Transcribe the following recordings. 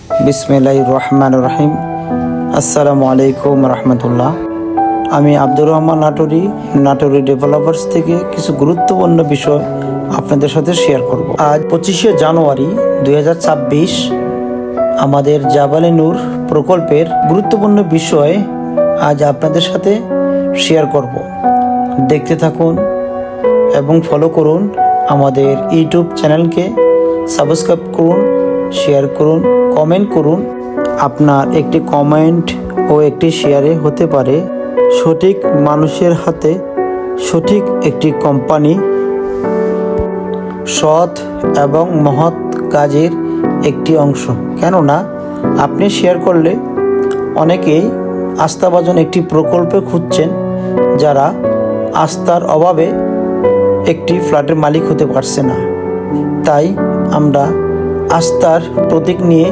বিসমিল্লাহির রহমানির রহিম। আসসালামু আলাইকুম রহমতুল্লাহ। আমি আব্দুর রহমান নাটোরি ডেভেলপার্স থেকে কিছু গুরুত্বপূর্ণ বিষয় আপনাদের সাথে শেয়ার করব। আজ 25শে জানুয়ারি 2026 আমাদের জাবালে নূর প্রকল্পের গুরুত্বপূর্ণ বিষয় আজ আপনাদের সাথে শেয়ার করব। দেখতে থাকুন এবং ফলো করুন। আমাদের ইউটিউব চ্যানেলকে সাবস্ক্রাইব করুন, শেয়ার করুন, কমেন্ট করুন। আপনার একটি কমেন্ট ও একটি শেয়ারে হতে পারে সঠিক মানুষের হাতে সঠিক একটি কোম্পানি সৎ এবং মহৎ কাজের একটি অংশ। কেননা আপনি শেয়ার করলে অনেকেই আস্থাভাজন একটি প্রকল্পে খুঁজছেন, যারা আস্থার অভাবে একটি ফ্ল্যাটের মালিক হতে পারছে না। তাই আমরা আস্থার প্রতীক নিয়ে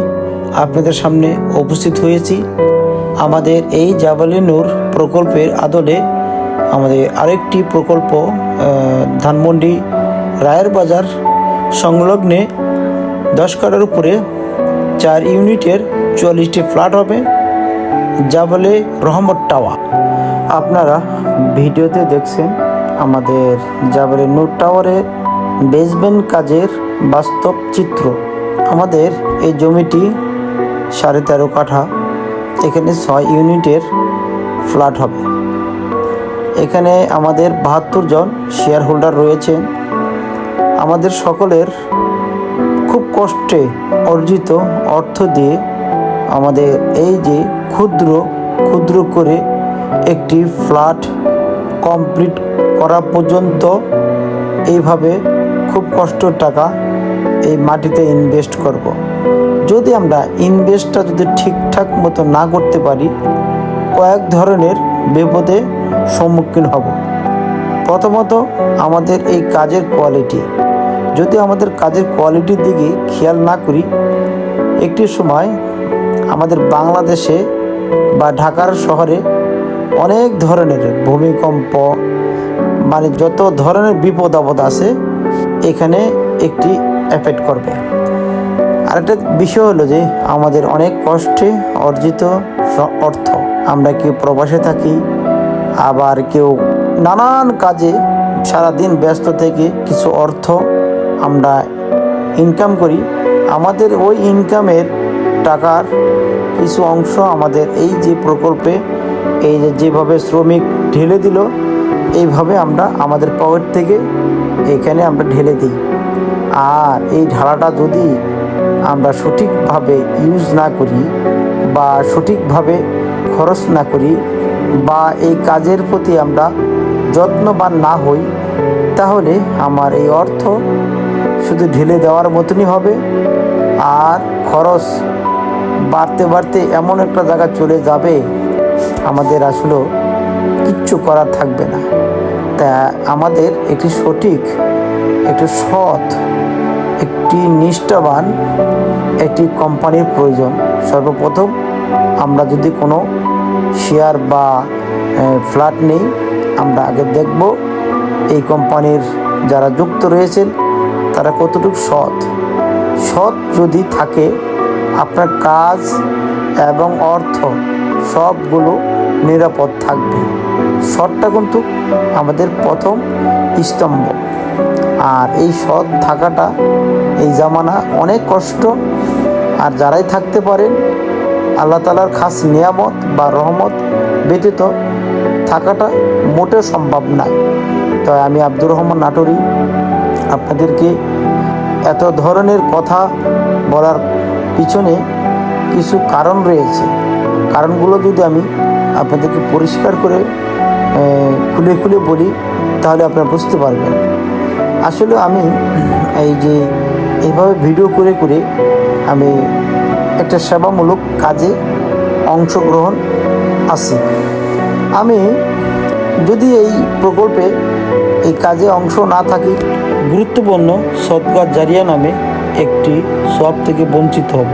আপনাদের সামনে উপস্থিত হয়েছি। আমাদের এই জাবালে নূর প্রকল্পের আদলে আমাদের আরেকটি প্রকল্প ধানমন্ডি রায়ের বাজার সংলগ্নে 10 কাঠার উপরে 4 ইউনিটের 44টি ফ্ল্যাট হবে, জাবালে রহমত টাওয়ার। আপনারা ভিডিওতে দেখছেন আমাদের জাবালে নূর টাওয়ারের বেসমেন্ট কাজের বাস্তব চিত্র। আমাদের এই জমিটি 13.5 কাঠা। এখানে 6 ইউনিটের ফ্ল্যাট হবে। এখানে আমাদের 72 জন শেয়ার হোল্ডার রয়েছেন। আমাদের সকলের খুব কষ্টে অর্জিত অর্থ দিয়ে আমাদের এই যে ক্ষুদ্র করে একটি ফ্ল্যাট কমপ্লিট করা পর্যন্ত এইভাবে খুব কষ্টের টাকা এই মাটিতে ইনভেস্ট করব। যদি আমরা ইনভেস্টটা যদি ঠিকঠাক মতো না করতে পারি, কয়েক ধরনের বিপদে সম্মুখীন হব। প্রথমত আমাদের এই কাজের কোয়ালিটি, যদি আমাদের কাজের কোয়ালিটির দিকে খেয়াল না করি, একটি সময় আমাদের বাংলাদেশে বা ঢাকার শহরে অনেক ধরনের ভূমিকম্প, মানে যত ধরনের বিপদ আপদ আছে এখানে একটি এফেক্ট করবে। আরেকটা বিষয় হলো যে আমাদের অনেক কষ্টে অর্জিত অর্থ, আমরা কেউ প্রবাসে থাকি, আবার কেউ নানান কাজে সারাদিন ব্যস্ত থেকে কিছু অর্থ আমরা ইনকাম করি। আমাদের ওই ইনকামের টাকার কিছু অংশ আমাদের এই যে প্রকল্পে এই যেভাবে শ্রমিক ঢেলে দিল, এইভাবে আমরা আমাদের পকেট থেকে এখানে আমরা ঢেলে দিই। আর এই ঢালাটা যদি আমরা সঠিকভাবে ইউজ না করি বা সঠিকভাবে খরচ না করি বা এই কাজের প্রতি আমরা যত্নবান না হই, তাহলে আমার এই অর্থ শুধু ঢেলে দেওয়ার মতনই হবে। আর খরচ বাড়তে এমন একটা জায়গা চলে যাবে আমাদের আসলে কিচ্ছু করার থাকবে না। তা আমাদের একটি সঠিক, একটি সৎ, একটি নিষ্ঠাবান একটি কোম্পানির প্রয়োজন। সর্বপ্রথম আমরা যদি কোনো শেয়ার বা ফ্ল্যাট নেই, আমরা আগে দেখব এই কোম্পানির যারা যুক্ত রয়েছেন তারা কতটুকু সৎ যদি থাকে, আপনার কাজ এবং অর্থ সবগুলো নিরাপদ থাকবে। সৎটা কিন্তু আমাদের প্রথম স্তম্ভ। আর এই সৎ থাকাটা এই জামানা অনেক কষ্ট। আর যারাই থাকতে পারেন, আল্লাহ তাআলার খাস নিয়ামত বা রহমত ব্যতীত থাকাটা মোটেও সম্ভব নয়। তাই আমি আব্দুর রহমান নাটোরি আপনাদেরকে এত ধরনের কথা বলার পিছনে কিছু কারণ রয়েছে। কারণগুলো যদি আমি আপনাদেরকে পরিষ্কার করে খুলে বলি, তাহলে আপনারা বুঝতে পারবেন। আসলে আমি এই যে এইভাবে ভিডিও করে আমি একটা সেবামূলক কাজে অংশগ্রহণ আছি। আমি যদি এই প্রকল্পে এই কাজে অংশ না থাকি, গুরুত্বপূর্ণ সদকা জারিয়া নামে একটি সওয়াব থেকে বঞ্চিত হব।